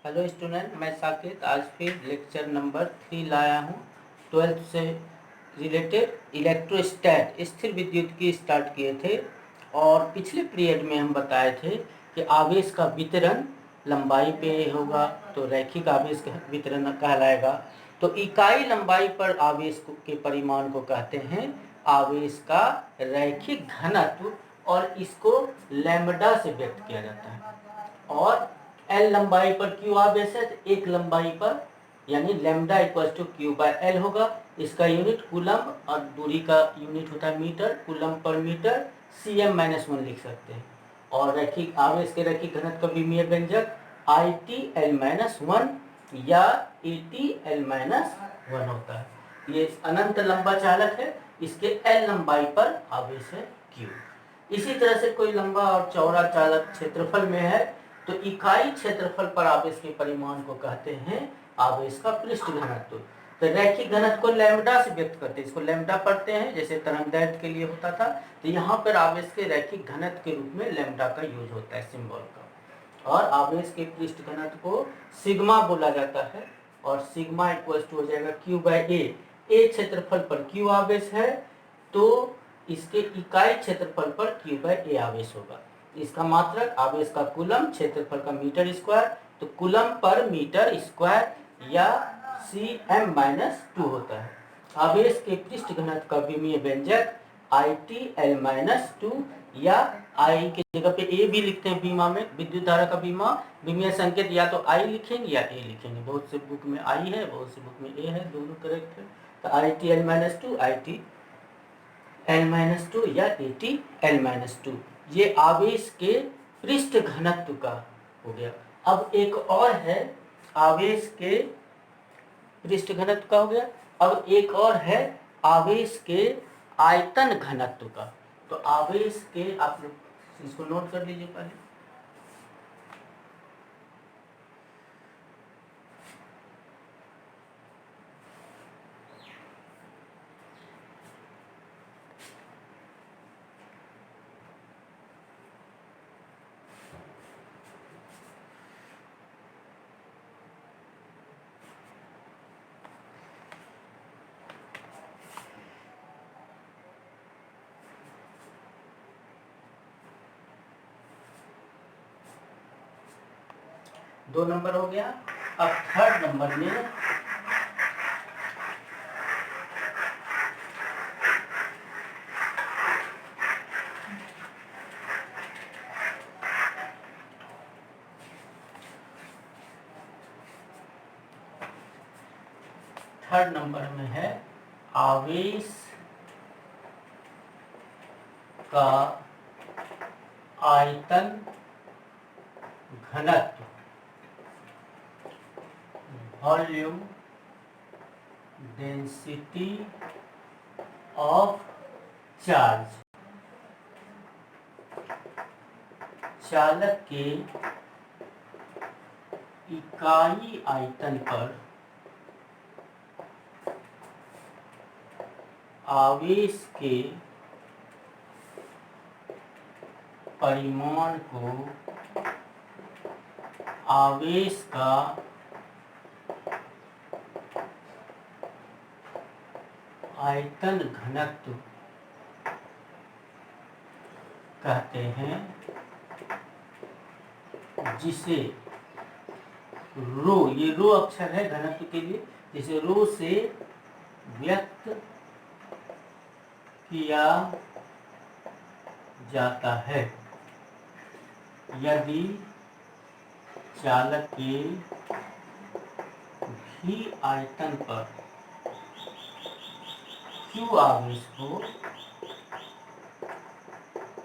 Hello student, मैं साकेत आज फिर लेक्चर नंबर 3 लाया हूँ। 12th से रिलेटेड इलेक्ट्रोस्टैट स्थिर विद्युत की स्टार्ट किए थे और पिछले पीरियड में हम बताए थे कि आवेश का वितरण लंबाई पे होगा तो रैखिक आवेश का वितरण कहलाएगा। तो इकाई लंबाई पर आवेश के परिमाण को कहते हैं आवेश का रैखिक घनत्व और इसको लैम्ब्डा से व्यक्त किया जाता है। और एल लंबाई पर क्यू आवेश है तो एक लंबाई पर यानी lambda equal to Q by L होगा। इसका यूनिट कूलम और दूरी का यूनिट होता है metre, coulomb per metre cm-1 लिख सकते हैं। और रैखिक आवेश के रैखिक घनत्व का विमीय व्यंजक ITL-1 या ATL-1 होता है। ये अनंत लंबा चालक है, इसके एल लंबाई पर आवेश है क्यू। इसी तरह से कोई लंबा और चौड़ा चालक क्षेत्रफल में है तो इकाई क्षेत्रफल पर आवेश के परिमाण को कहते हैं आवेश का पृष्ठ घनत्व। तो रैखिक घनत्व को लैम्ब्डा से व्यक्त करते हैं, इसको लैम्ब्डा पढ़ते हैं जैसे तरंगदैर्घ्य के लिए होता था। तो यहाँ पर आवेश के रैखिक घनत्व के रूप में लैम्ब्डा का यूज होता है सिंबल का। और आवेश के पृष्ठ घनत्व को सिग्मा बोला जाता है और सिग्मा इक्वल टू हो जाएगा क्यू बाय ए क्षेत्रफल पर क्यू आवेश है तो इसके इकाई क्षेत्रफल पर क्यू बाय ए आवेश होगा। इसका मात्रक आवेश का कूलम क्षेत्रफल का मीटर स्क्वायर, तो कूलम पर मीटर स्क्वायर या cm-2 होता है। आवेश के पृष्ठ घनत्व का विमीय व्यंजक ITL-2 या I की जगह पे A भी लिखते हैं बीमा में, विद्युत धारा का बीमा विमीय संकेत या तो I लिखेंगे या A लिखेंगे। बहुत से बुक में I है, बहुत से बुक में A है, दोनों करेक्ट है। तो ITL-2 ITL-2 या ATL-2 ये आवेश के पृष्ठ घनत्व का हो गया। अब एक और है आवेश के पृष्ठ घनत्व का हो गया। अब एक और है आवेश के आयतन घनत्व का। तो आवेश के आप लोग इसको नोट कर लीजिए पहले। दो नंबर हो गया। अब थर्ड नंबर में है आवेश का आयतन घनत्व, वॉल्यूम डेंसिटी ऑफ चार्ज। चालक के इकाई आयतन पर आवेश के परिमाण को आवेश का आयतन घनत्व कहते हैं, जिसे रो, ये रो अक्षर है घनत्व के लिए, जिसे रो से व्यक्त किया जाता है यदि चालक के भी आयतन पर क्यू आवेश हो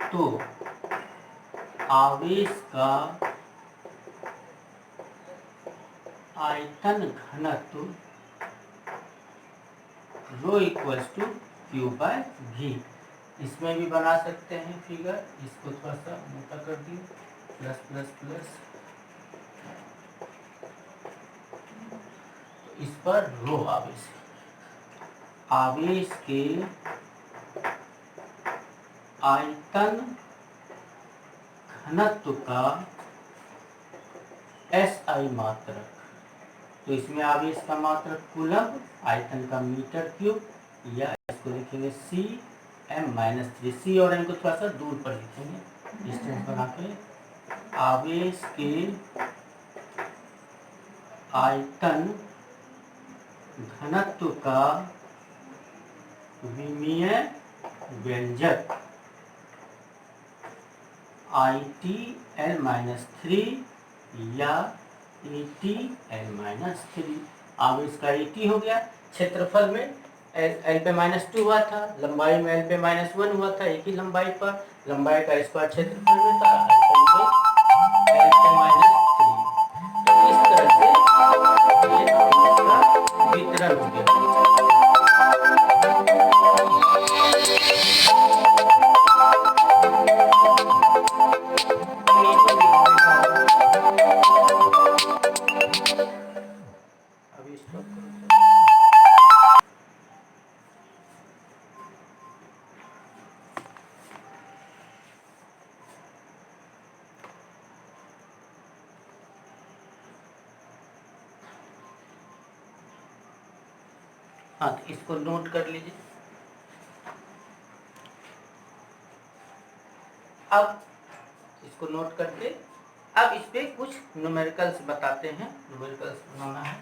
तो आवेश का आयतन घनत्व रो इक्वल्स टू क्यू बाय भी। इसमें भी बना सकते हैं फिगर, इसको थोड़ा सा मोटा कर दिए, प्लस प्लस प्लस, तो इस पर रो आवेश है। आवेश के आयतन घनत्व का SI मात्रक। तो इसमें आवेश का मात्रक कूलम्ब, आयतन का मीटर क्यूब, या इसको लिखेंगे Cm-3। C और m को थोड़ा सा दूर पर लिखेंगे डिस्टेंस बना के। आवेश के आयतन घनत्व का विमीय व्यंजक ITL-3 या ATL-3। आवेश का AT हो गया, क्षेत्रफल में L पे -2 हुआ था, लंबाई में L पे -1 हुआ था, एक ही लंबाई पर लंबाई का स्क्वायर क्षेत्रफल में था, आयतन में L पे -3। तो इस तरह से ये आवेश का वितरण हो गया। अभी स्टॉप करो। हाँ, तो इसको नोट कर लीजिए। अब इसको नोट करके अब इस पे कुछ न्यूमेरिकल्स बताते हैं। न्यूमेरिकल्स बनाना है।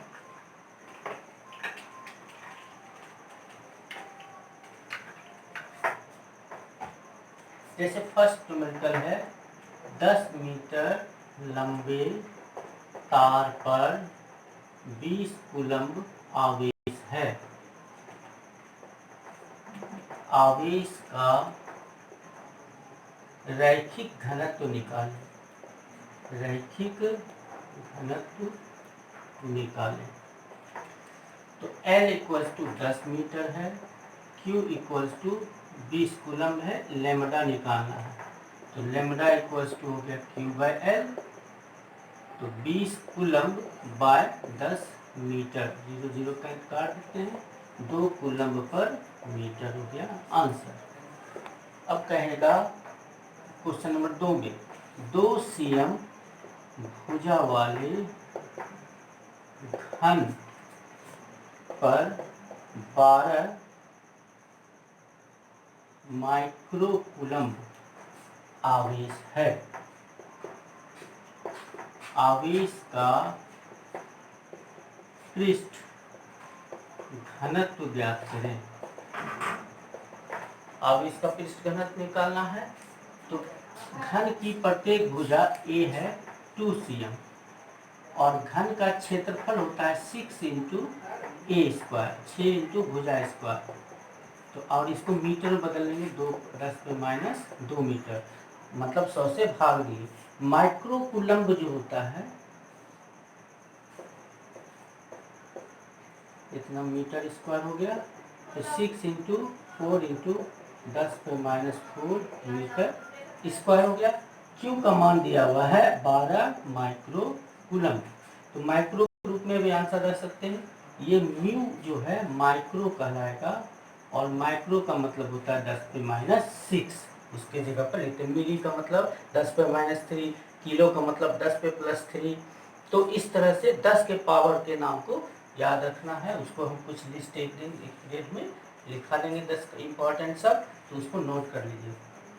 जैसे फर्स्ट न्यूमेरिकल है 10 मीटर लंबे तार पर 20 कूलम्ब आवेश है। आवेश का रैखिक घनत्व निकालें। रैखिक घनत्व निकालें। तो L = 10 मीटर है, Q = 20 कूलम्ब है, लेमडा निकालना है। तो लेमडा = हो गया Q/L। तो 20 कूलम्ब बाय 10 मीटर, 0 0 काट देते हैं, 2 कूलम्ब पर मीटर हो गया आंसर। अब कहेगा क्वेश्चन नंबर 2 में 2 cm भुजा वाले घन पर 12 माइक्रो कूलम्ब आवेश है। आवेश का पृष्ठ घनत्व ज्ञात करें। आवेश का पृष्ठ घनत्व निकालना है। तो घन की प्रत्येक भुजा A है 2 cm और घन का क्षेत्रफल होता है 6 × A², 6 × भुजा स्क्वायर। तो और इसको मीटर में बदल लेंगे, 2 × 2 मीटर, मतलब 100 से भाग दिए। माइक्रो कूलम्ब जो होता है इतना मीटर स्क्वायर हो गया। तो 6 × 4 × 10⁻⁴ मीटर स्क्वायर हो गया। क्यू का मान दिया हुआ है 12 माइक्रो कूलम्ब। तो माइक्रो के रूप में भी आंसर रख सकते हैं। ये म्यू जो है माइक्रो कहलाएगा और माइक्रो का मतलब होता है 10⁻⁶। उसके जगह पर लिखते हैं। मिली का मतलब 10⁻3, किलो का मतलब 10⁻3। तो इस तरह से 10 के पावर के नाम को याद रखना है। उसको हम कुछ लिस्ट एक दिन में लिखा देंगे 10 इंपॉर्टेंट सब, तो उसको नोट कर लीजिए।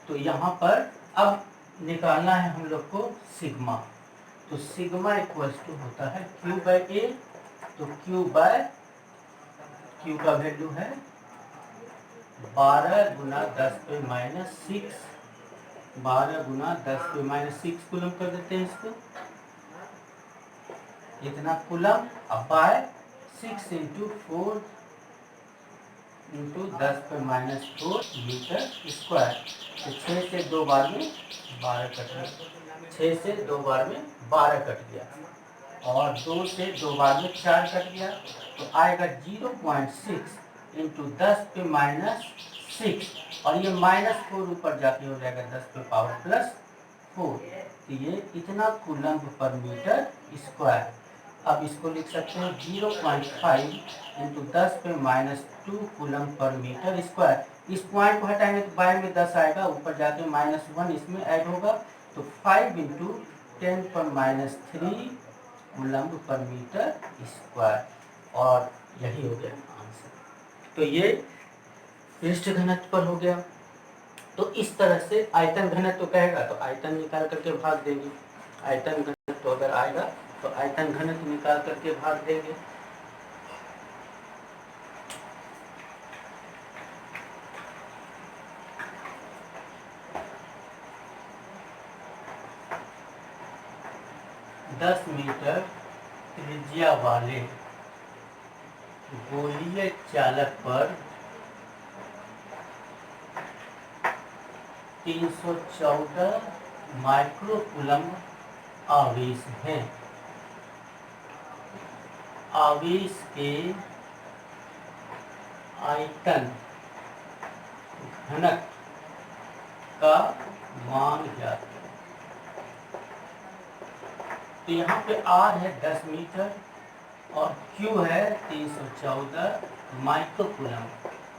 तो यहाँ पर अब निकालना है हम लोग को सिग्मा। तो सिग्मा = होता है Q/A। तो Q का वैल्यू है 12 × 10⁻⁶, 12 × 10⁻⁶ कूलम्ब कर देते हैं इसको, इतना कूलम्ब। अब बाय 6 × 4 × 10⁻⁴ मीटर स्क्वायर। तो 6 से 2 बार में 12 कट गया, 6 से 2 बार में 12 कट गया और 2 से 2 बार में 4 कट गया। तो आएगा 0.6 × 10⁻⁶ और ये -4 ऊपर जाके हो जाएगा 10⁻⁴। तो ये इतना कूलम्ब पर मीटर स्क्वायर। अब इसको लिख सकते हैं 0.5 × 10⁻² कूलम्ब पर मीटर स्क्वायर। इस पॉइंट को हटाएंगे तो बाय में 10 आएगा, ऊपर जाके -1 इसमें ऐड होगा। तो 5 × 10⁻³ कूलम्ब पर मीटर स्क्वायर, और यही हो गया आंसर। तो ये पृष्ठ घनत्व पर हो गया। तो इस तरह से आयतन घनत्व कहेगा तो आयतन निकाल करके भाग देंगे, आयतन घनत्व अगर आएगा तो आयतन घनत्व निकाल करके भाग देंगे। दस मीटर त्रिज्या वाले गोलीय चालक पर 314 माइक्रोकूलम्ब आवेश हैं। आवेश के आयतन घनत्व का मान ज्ञात करें। तो यहाँ पे R है 10 मीटर और Q है 314 माइक्रोकूलम्ब।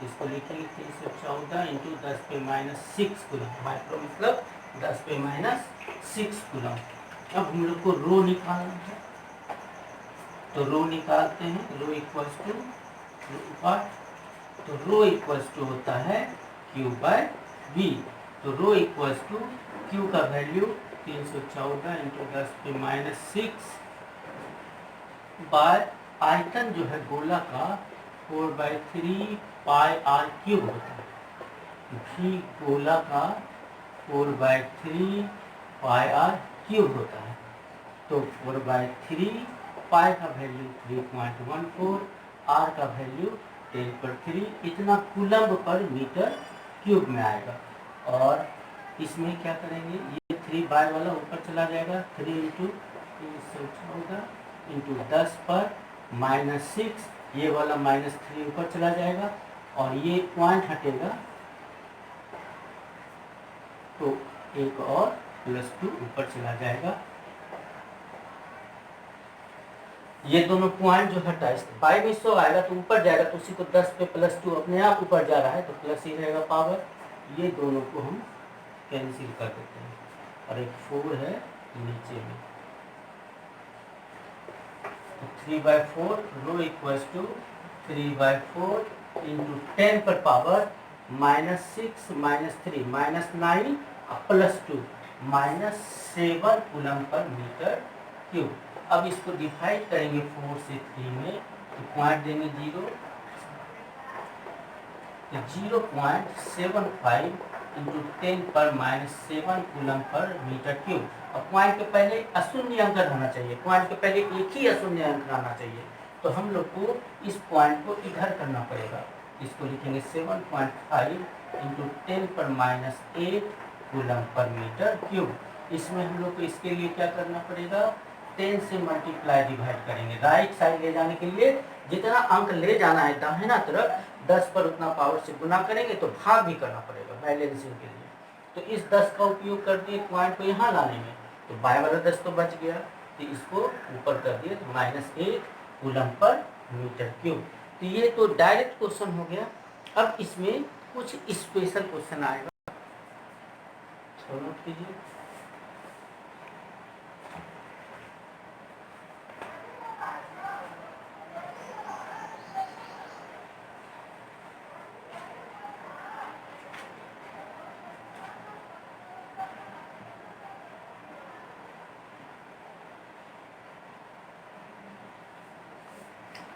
इसको लिखेंगे 314 इंटू 10 पे -6 कूलम्ब। माइक्रो मतलब 10 पे -6 कूलम्ब। अब हम लोग को रो निकालना है, तो रो निकालते हैं। रो इक्वल्स टू तो रो इक्वल्स टू होता है Q/V। तो रो इक्वल्स टू Q का वैल्यू 314 इंटू 10 पे -6 बाय आयतन जो है गोला का 4/3 पाई r क्यूब होता है। भी गोला का 4/3 पाई r क्यूब होता है। तो 4/3 पाई का वैल्यू 3.14, r का वैल्यू 10/3, इतना कूलम्ब पर मीटर क्यूब में आएगा। और इसमें क्या करेंगे, ये 3 बाय वाला ऊपर चला जाएगा, 3 इंटू 314 इंटू 10 पर -6, ये वाला -3 ऊपर चला जाएगा और ये पॉइंट हटेगा तो एक और +2 ऊपर चला जाएगा। ये दोनों पॉइंट जो हटा है बाई में 100 आएगा तो ऊपर जाएगा, तो उसी को 10 पे +2 अपने आप ऊपर जा रहा है तो प्लस ही रहेगा पावर। ये दोनों को हम कैंसिल कर देते हैं और एक 4 है नीचे में। 3/4 रो इक्वल्स टू 3/4 इंटू 10 पर पावर -6 -3 -9 +2 -7 कूलम्ब पर मीटर क्यूब। अब इसको डिवाइड करेंगे 4 से 3 में तो पॉइंट देंगे 0.75 इंटू 10 पर -7 कूलम्ब पर मीटर क्यूब। और पॉइंट के पहले अशून्य अंक रहना चाहिए, पॉइंट के पहले एक ही अशून्य अंक रहना चाहिए। तो हम लोग को इस पॉइंट को इधर करना पड़ेगा। इसको लिखेंगे 7.5 इंटू 10 पर -8 कूलम्ब पर मीटर क्यूब। इसमें हम लोग को इसके लिए क्या करना पड़ेगा, 10 से मल्टीप्लाई डिवाइड करेंगे। राइट साइड ले जाने के लिए जितना अंक ले जाना है दाहिना तरफ 10 पर उतना पावर से गुना करेंगे, तो भाग भी करना पड़ेगा बैलेंसिंग के लिए। तो इस 10 का उपयोग कर दिए पॉइंट को यहाँ लाने में, तो बाय वाला 10 तो बच गया, तो इसको ऊपर कर दिए तो -8 कूलम्ब पर मीटर क्यूब। तो ये तो डायरेक्ट क्वेश्चन हो गया। अब इसमें कुछ स्पेशल क्वेश्चन आएगा, नोट कीजिए।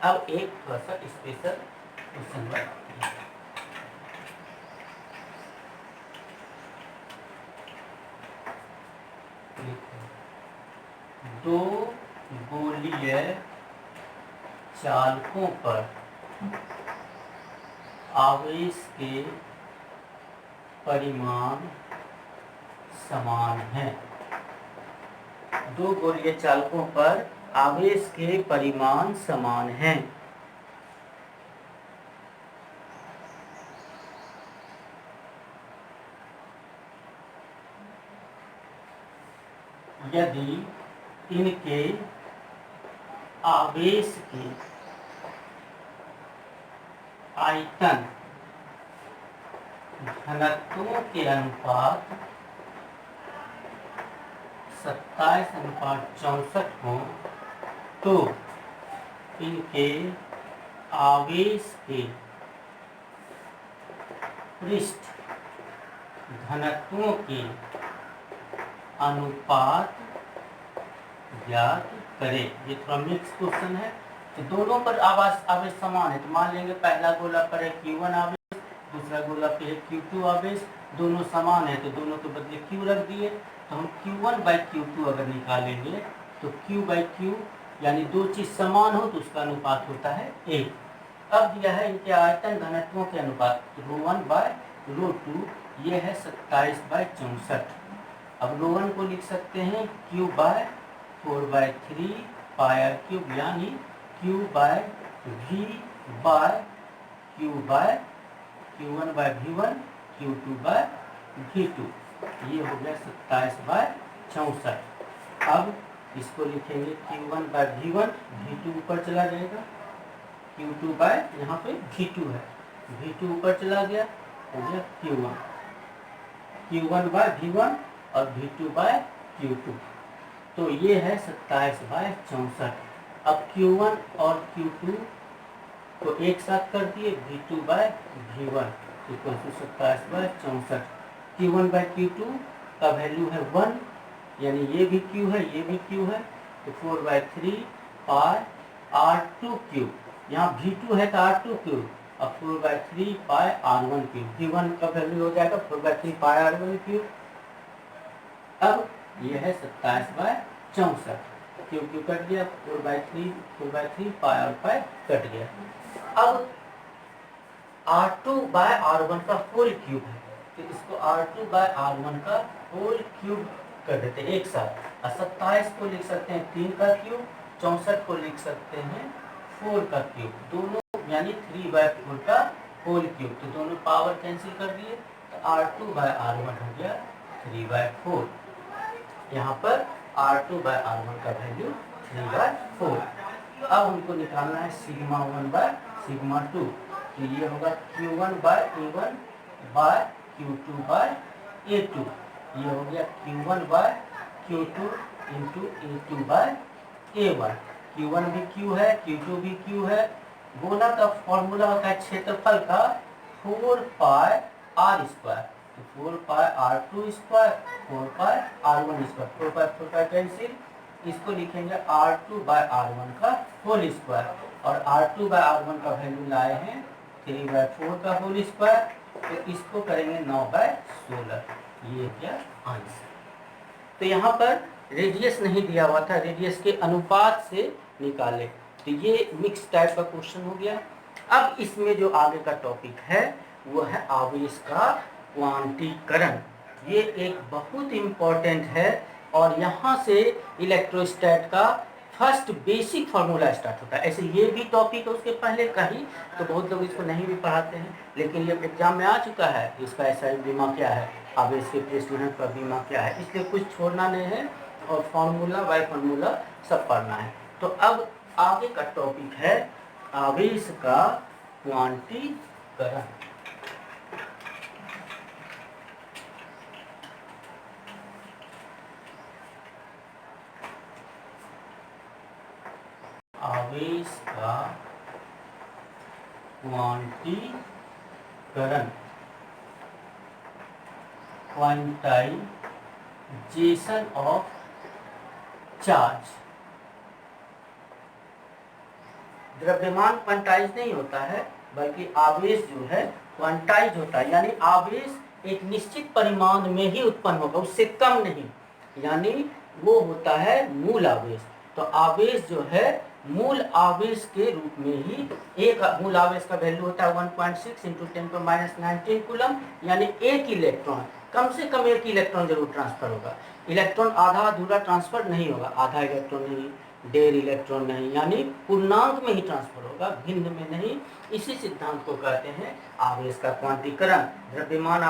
अब एक थोड़ा सा स्पेशल क्वेश्चन बनाते हैं। दो गोलीय चालकों पर आवेश के परिमाण समान हैं। दो गोलीय चालकों पर आवेश के परिमाण समान हैं। यदि इनके आवेश के आयतन घनत्वों के अनुपात 27:64 हों तो इनके आवेश के पृष्ठ घनत्वों के अनुपात ज्ञात करें। ये थोड़ा मिक्स क्वेश्चन है। तो दोनों पर आवेश समान है, तो मान लेंगे पहला गोला पर है Q1 आवेश, दूसरा गोला पे है Q2 आवेश, दोनों समान है तो दोनों के बदले Q रख दिए। तो हम Q1/Q2 अगर निकालेंगे तो Q/Q यानी दो चीज समान हो तो उसका अनुपात होता है 1। अब दिया है इनके आयतन घनत्वों के अनुपात ρ1/ρ2, ये है 27/64। अब ρ1 को लिख सकते हैं Q/4/3 πr³ यानी Q/V/Q1/V1 Q2/V2, ये हो गया 27/64। अब इसको लिखेंगे Q1/V1, V2 ऊपर चला जाएगा, Q2 यहाँ पे V2 है, V2 ऊपर चला गया, हो गया Q1/V1 और V2/Q2, तो ये है 27/64। अब Q1 और Q2 को एक साथ कर दिए, V2/V1 इक्वल टू 27/64। Q1/Q2 का वैल्यू है 1, यानी ये भी Q है, ये भी Q है, तो 4/3 पाई R2 क्यूब, यहाँ V2 है तो R2 क्यूब, अब 4/3 पाई R1 क्यूब, V1 का वैल्यू हो जाएगा 4/3 पाई R1 क्यूब। अब ये है 27/64, क्यूब कट गया, 4/3 पाई और पाई कट गया। अब R2/R1 का होल क्यूब है, तो इसको R2/R1 का होल क्यूब कर देते हैं एक साथ। 27 को लिख सकते हैं 3 का क्यूब, 64 को लिख सकते हैं 4 का क्यूब, दोनों यानी 3/4 का होल क्यूब, तो दोनों पावर कैंसिल कर दिए, तो R2/R1 हो गया 3/4। यहाँ पर R2/R1 का वैल्यू 3/4। अब हमको निकालना है σ1/σ2, तो ये होगा Q1/A1/Q2/A2, ये हो गया Q1/Q2 इंटू A2/A1। Q1 भी Q है, Q2 भी Q है। गोला का फॉर्मूला होता है क्षेत्रफल का 4πr², 4πr², 4πr1², 4π कैंसिल, इसको लिखेंगे R2/R1 का होल स्क्वायर, और R2/R1 का वैल्यू लाए हैं 3/4 का होल स्क्वायर, तो इसको करेंगे 9/16, ये क्या आंसर। तो यहाँ पर रेडियस नहीं दिया हुआ था, रेडियस के अनुपात से निकाले, तो ये मिक्स टाइप का क्वेश्चन हो गया। अब इसमें जो आगे का टॉपिक है वो है आवेश का क्वांटीकरण। ये एक बहुत इम्पोर्टेंट है और यहाँ से इलेक्ट्रोस्टैट का फर्स्ट बेसिक फार्मूला स्टार्ट होता है। ऐसे ये भी टॉपिक है उसके पहले का ही, तो बहुत लोग इसको नहीं भी पढ़ाते हैं, लेकिन ये एग्जाम में आ चुका है। इसका SI बीमा क्या है, आवेश के पृष्ठ घनत्व का बीमा क्या है, इसलिए कुछ छोड़ना नहीं है और फार्मूला बाय फार्मूला सब पढ़ना है। तो अब आगे का टॉपिक है आवेश का क्वांटीकरण। आवेश का क्वांटीकरण, क्वांटाइजेशन ऑफ चार्ज। द्रव्यमान क्वांटाइज नहीं होता है, बल्कि आवेश जो है क्वांटाइज होता है, यानी आवेश एक निश्चित परिमाण में ही उत्पन्न होगा, उससे कम नहीं, यानी वो होता है मूल आवेश। तो आवेश जो है मूल आवेश के रूप में ही, एक मूल आवेश का वैल्यू होता है 1.6 × 10⁻19 कूलम, यानी एक इलेक्ट्रॉन, कम से कम एक इलेक्ट्रॉन जरूर ट्रांसफर होगा। इलेक्ट्रॉन आधा अधूरा ट्रांसफर नहीं होगा, आधा इलेक्ट्रॉन नहीं, 1.5 इलेक्ट्रॉन नहीं, यानी पूर्णांक में ही ट्रांसफर होगा, भिन्न में नहीं। इसी सिद्धांत को कहते हैं आवेश का क्वांटीकरण। द्रव्यमान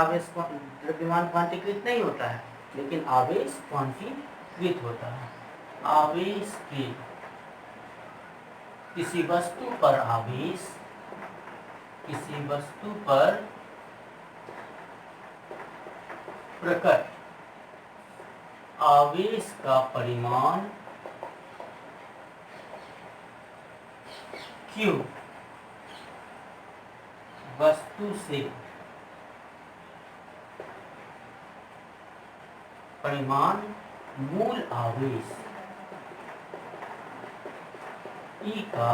क्वांटीकृत नहीं होता है, लेकिन आवेश क्वांटीकृत होता है। आवेश के किसी वस्तु पर आवेश, किसी वस्तु पर प्रकट आवेश का परिमाण Q वस्तु से परिमाण मूल आवेश E का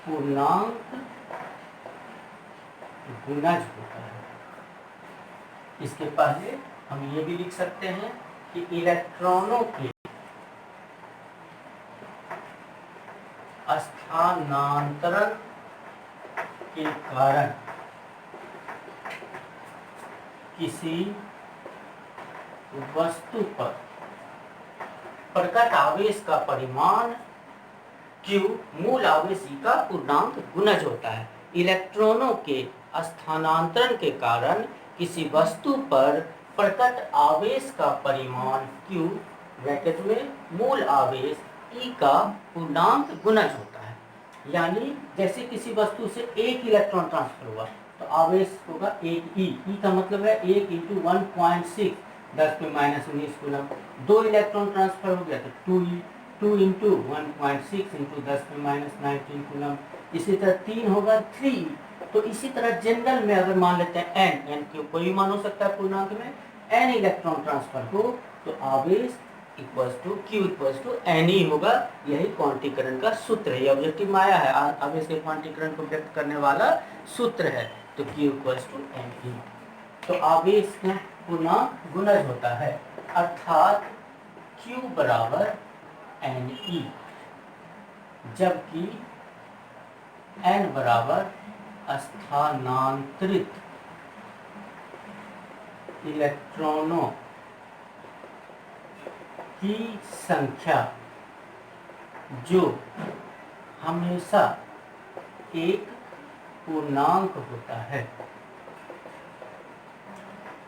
पूर्णांक गुणज होता है। इसके पहले हम ये भी लिख सकते हैं कि इलेक्ट्रॉनों के स्थानांतरण के कारण किसी वस्तु पर प्रकट आवेश का परिमाण Q मूल आवेश E का पूर्णांक गुणज होता है। इलेक्ट्रॉनों के स्थानांतरण के कारण किसी वस्तु पर प्रकट आवेश का परिमाण Q ब्रैकेट में मूल आवेश E का पूर्णांक गुणज होता है। यानी जैसे किसी वस्तु से एक इलेक्ट्रॉन ट्रांसफर हुआ तो आवेश होगा एक E का मतलब है 1 × 1.6 10⁻19 कूलम। 2 इलेक्ट्रॉन ट्रांसफर हो गया तो 2E 2 × 1.6 × 10⁻19 कूलम। इसी तरह 3 होगा 3। तो इसी तरह जनरल में अगर मान लेते हैं n कोई भी मान हो सकता है पूर्णांक में, n इलेक्ट्रॉन ट्रांसफर हो तो आवेश Q Ne होगा। यही क्वांटीकरण का सूत्र है, ऑब्जेक्टिव में आया है, आवेश के क्वांटीकरण को व्यक्त करने वाला सूत्र है। तो Q Ne, तो आवेश का पूर्णांक गुणज होता है, अर्थात Q बराबर Ne, जबकि n बराबर स्थानांतरित इलेक्ट्रॉनों की संख्या जो हमेशा एक पूर्णांक होता है।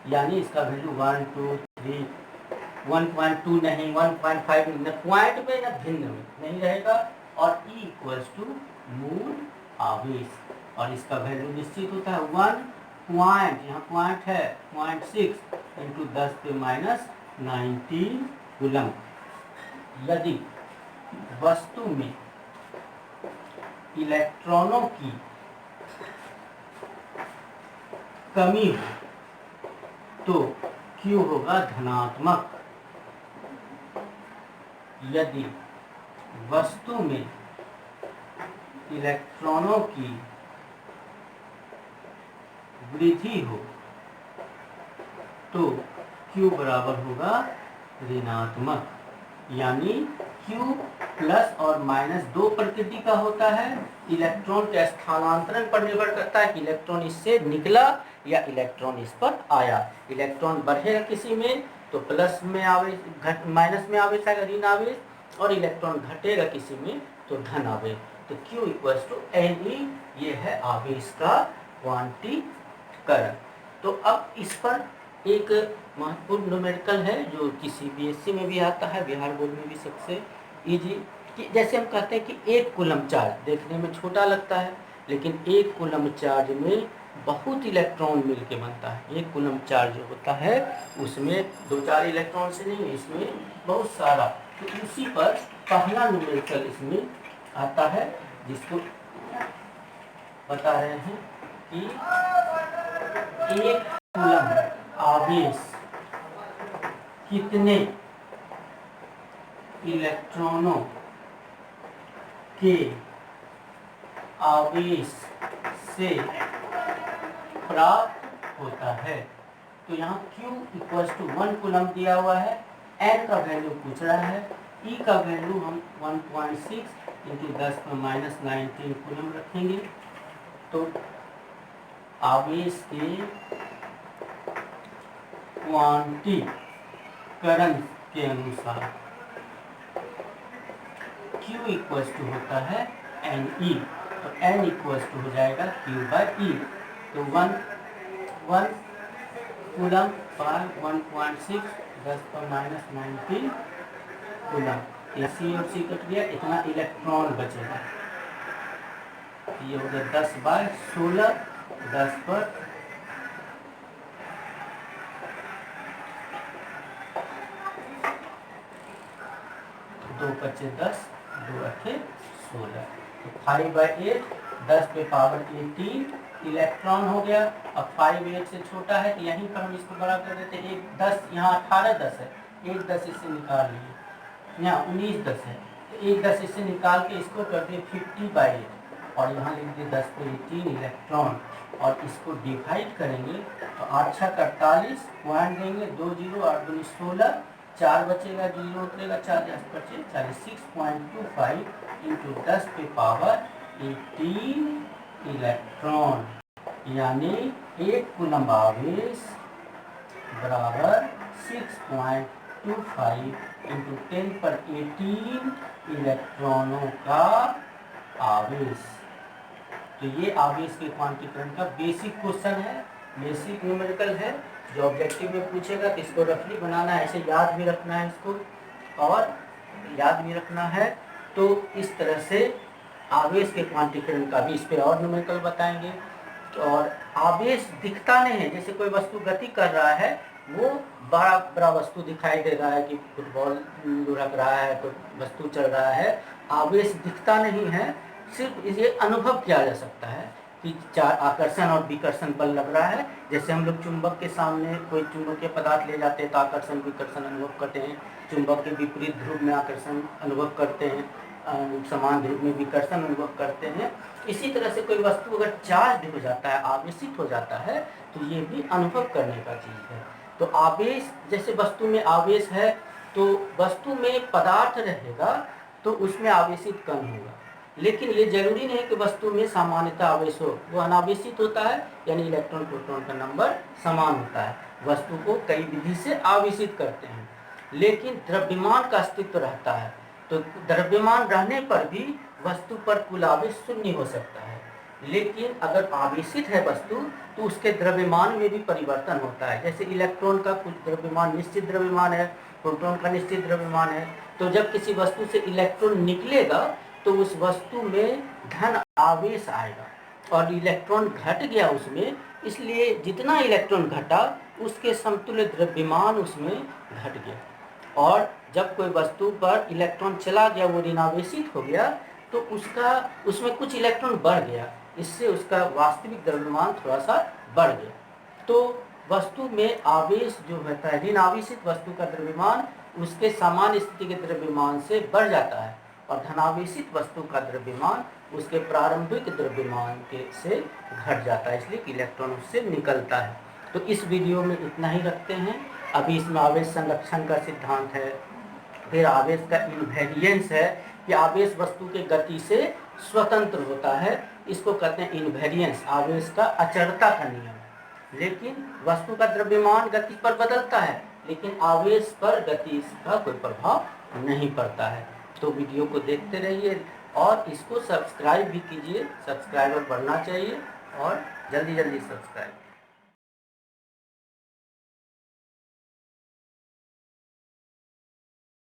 यानी इसका वैल्यू 1 2 3 1.2 नहीं, 1.5 न पॉइंट में न भिन्न में नहीं रहेगा, और E मूल आवेश, और इसका वैल्यू निश्चित होता है 1 पॉइंट, यहाँ पॉइंट है 0.6 × 10⁻19 कूलम। यदि वस्तु में इलेक्ट्रॉनों की कमी हो तो Q होगा धनात्मक। यदि वस्तु में इलेक्ट्रॉनों की वृद्धि हो तो Q बराबर होगा ऋणात्मक। यानी Q प्लस और माइनस दो प्रकृति का होता है। इलेक्ट्रॉन के स्थानांतरण पर निर्भर करता है कि इलेक्ट्रॉन इससे निकला या इलेक्ट्रॉन इस पर आया। इलेक्ट्रॉन बढ़ेगा किसी में तो प्लस में आवेश, माइनस में आवेश आएगा, ऋण आवेश, और इलेक्ट्रॉन घटेगा किसी में तो धन आवेश। तो Q Ne, ये है आवेश का क्वांटीकरण। तो अब इस पर एक महत्वपूर्ण न्यूमेरिकल है जो कि CBSE में भी आता है, बिहार बोर्ड में भी सबसे इजी, कि जैसे हम कहते हैं कि एक कूलम चार्ज देखने में छोटा लगता है, लेकिन एक कूलम चार्ज में बहुत इलेक्ट्रॉन मिलके बनता है। एक कूलम चार्ज जो होता है उसमें 2-4 इलेक्ट्रॉन से नहीं, इसमें बहुत सारा। तो उसी पर पहला न्यूमेरिकल इसमें आता है जिसको बता रहे हैं कि एक कूलम आवेश कितने इलेक्ट्रॉनों के आवेश से प्राप्त होता है। तो यहाँ Q 1 कूलम दिया हुआ है, n का वैल्यू पूछ रहा है, E का वैल्यू हम 1.6 × 10⁻19 कूलम रखेंगे। तो आवेश के क्वांटीकरण के अनुसार Q होता है Ne, तो n हो जाएगा Q/E। तो 1 कूलम पर 1.6 10⁻19 कूलम। C और C कट गया, इतना इलेक्ट्रॉन बचेगा। ये हो गया 10/16, 10 पर 2 × 10, 2 × 8 16। तो 5/8 10 पे पावर 18 इलेक्ट्रॉन हो गया। अब 5 8 से छोटा है तो यहीं पर हम इसको बड़ा कर देते हैं। 1 10 यहाँ 18 10 है, 1 10 इससे निकाल लिए, यहाँ 19 10 है, तो 1 10 इससे निकाल के इसको कर दिए 50/8 और यहाँ लिख दिए 10 पे 18 इलेक्ट्रॉन और इसको डिवाइड करेंगे तो 8 6 48 पॉइंट देंगे, 2 0 8 2 16, 4 बचेगा, 0 उतरेगा, 4 बचे 40, 6.25 इंटू 10 पे पावर 18 इलेक्ट्रॉन, यानी 1 कूलम्ब आवेश बराबर 6.25 इंटू 10 पर 18 इलेक्ट्रॉनों का आवेश। तो ये आवेश के क्वांटीकरण का बेसिक क्वेश्चन है, बेसिक न्यूमेरिकल है, जो ऑब्जेक्टिव में पूछेगा तो इसको रफली बनाना है, ऐसे याद भी रखना है इसको, और याद भी रखना है। तो इस तरह से आवेश के क्वांटीकरण का भी इस पर और न्यूमेरिकल बताएंगे। और आवेश दिखता नहीं है, जैसे कोई वस्तु गति कर रहा है वो बड़ा बड़ा वस्तु दिखाई दे रहा है कि फुटबॉल लुढ़क रहा है, तो वस्तु चल रहा है, आवेश दिखता नहीं है, सिर्फ ये अनुभव किया जा सकता है कि चार आकर्षण और विकर्षण बल लग रहा है। जैसे हम लोग चुंबक के सामने कोई चुंबकीय पदार्थ ले जाते हैं तो आकर्षण विकर्षण अनुभव करते हैं, चुंबक के विपरीत ध्रुव में आकर्षण अनुभव करते हैं, समान ध्रुव में विकर्षण अनुभव करते हैं। इसी तरह से कोई वस्तु अगर चार्ज हो जाता है, आवेशित हो जाता है, तो ये भी अनुभव करने का चीज़ है। तो आवेश, जैसे वस्तु में आवेश है तो वस्तु में पदार्थ रहेगा तो उसमें आवेशित कण होगा, लेकिन ये जरूरी नहीं कि वस्तु में सामान्यतः आवेश हो, वो अनावेशित होता है, यानी इलेक्ट्रॉन प्रोटॉन का नंबर समान होता है। वस्तु को कई विधि से आवेशित करते हैं, लेकिन द्रव्यमान का अस्तित्व रहता है, तो द्रव्यमान रहने पर भी वस्तु पर कुल आवेश शून्य हो सकता है। लेकिन अगर आवेशित है वस्तु तो उसके द्रव्यमान में भी परिवर्तन होता है। जैसे इलेक्ट्रॉन का कुछ द्रव्यमान निश्चित द्रव्यमान है, प्रोटॉन का निश्चित द्रव्यमान है, तो जब किसी वस्तु से इलेक्ट्रॉन निकलेगा तो उस वस्तु में धन आवेश आएगा और इलेक्ट्रॉन घट गया उसमें, इसलिए जितना इलेक्ट्रॉन घटा उसके समतुल्य द्रव्यमान उसमें घट गया। और जब कोई वस्तु पर इलेक्ट्रॉन चला गया, वो ऋणावेशित हो गया, तो उसमें कुछ इलेक्ट्रॉन बढ़ गया, इससे उसका वास्तविक द्रव्यमान थोड़ा सा बढ़ गया। तो वस्तु में आवेश जो होता है, ऋणावेशित वस्तु का द्रव्यमान उसके सामान्य स्थिति के द्रव्यमान से बढ़ जाता है और धनावेशित वस्तु का द्रव्यमान उसके प्रारंभिक द्रव्यमान से घट जाता है, इसलिए कि इलेक्ट्रॉन उससे निकलता है। तो इस वीडियो में इतना ही रखते हैं। अभी इसमें आवेश संरक्षण का सिद्धांत है, फिर आवेश का इनवेरिएंस है कि आवेश वस्तु के गति से स्वतंत्र होता है, इसको कहते हैं इनवेरिएंस, आवेश का अचरता का नियम। लेकिन वस्तु का द्रव्यमान गति पर बदलता है, लेकिन आवेश पर गति का कोई प्रभाव नहीं पड़ता है। तो वीडियो को देखते रहिए और इसको सब्सक्राइब भी कीजिए, सब्सक्राइबर बढ़ना चाहिए और जल्दी जल्दी सब्सक्राइब।